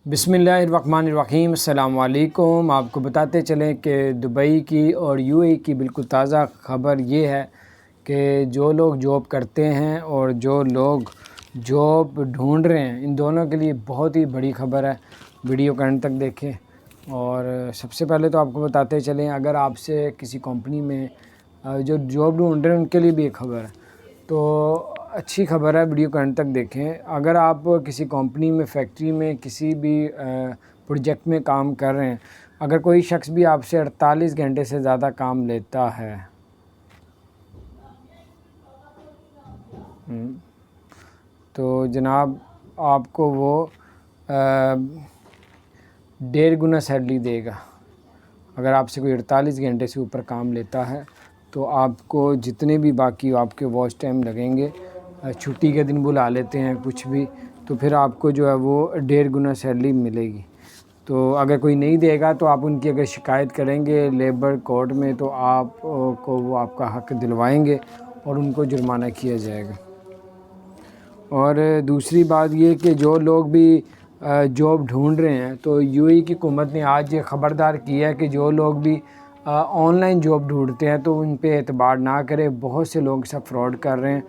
बिस्मिल्लाहिर्रहमानिर्रहीम। अस्सलाम वालेकुम। आपको बताते चलें कि दुबई की और यूएई की बिल्कुल ताज़ा ख़बर ये है कि जो लोग जॉब करते हैं और जो लोग जॉब ढूंढ रहे हैं, इन दोनों के लिए बहुत ही बड़ी ख़बर है। वीडियो को एंड तक देखें। और सबसे पहले तो आपको बताते चलें, अगर आपसे किसी कंपनी में जो जॉब ढूंढ रहे हैं उनके लिए भी एक ख़बर है, तो अच्छी ख़बर है। वीडियो को एंड तक देखें। अगर आप किसी कंपनी में, फैक्ट्री में, किसी भी प्रोजेक्ट में काम कर रहे हैं, अगर कोई शख्स भी आपसे 48 घंटे से ज़्यादा काम लेता है तो जनाब आपको वो 1.5 गुना सैलरी देगा। अगर आपसे कोई 48 घंटे से ऊपर काम लेता है तो आपको जितने भी बाकी आपके वॉच टाइम लगेंगे, छुट्टी के दिन बुला लेते हैं कुछ भी, तो फिर आपको जो है वो 1.5 गुना सैलरी मिलेगी। तो अगर कोई नहीं देगा तो आप उनकी अगर शिकायत करेंगे लेबर कोर्ट में तो आपको वो आपका हक़ दिलवाएंगे और उनको जुर्माना किया जाएगा। और दूसरी बात ये कि जो लोग भी जॉब ढूंढ रहे हैं, तो यूएई की हुकूमत ने आज ये ख़बरदार किया है कि जो लोग भी ऑनलाइन जॉब ढूंढते हैं तो उन पे एतबार ना करें। बहुत से लोग सब फ्रॉड कर रहे हैं।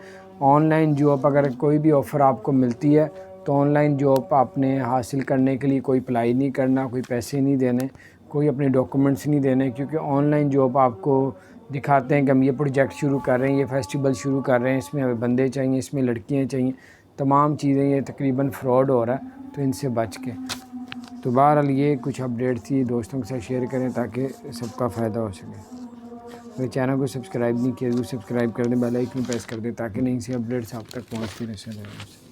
ऑनलाइन जॉब अगर कोई भी ऑफ़र आपको मिलती है तो ऑनलाइन जॉब आपने हासिल करने के लिए कोई अप्लाई नहीं करना, कोई पैसे नहीं देने, कोई अपने डॉक्यूमेंट्स नहीं देने, क्योंकि ऑनलाइन जॉब आपको दिखाते हैं कि हम ये प्रोजेक्ट शुरू कर रहे हैं, ये फेस्टिवल शुरू कर रहे हैं, इसमें हमें बंदे चाहिए, इसमें लड़कियां चाहिए, तमाम चीज़ें ये तकरीबन फ्रॉड हो रहा है। तो इनसे बच के, तो बहरहाल ये कुछ अपडेट थी, दोस्तों के साथ शेयर करें ताकि सबका फ़ायदा हो सके। मेरे चैनल को सब्सक्राइब नहीं किया, ज़रूर सब्सक्राइब कर दें, बेल आइकन प्रेस कर दें ताकि नई सी अपडेट्स आप तक पहुँचती रह सकें।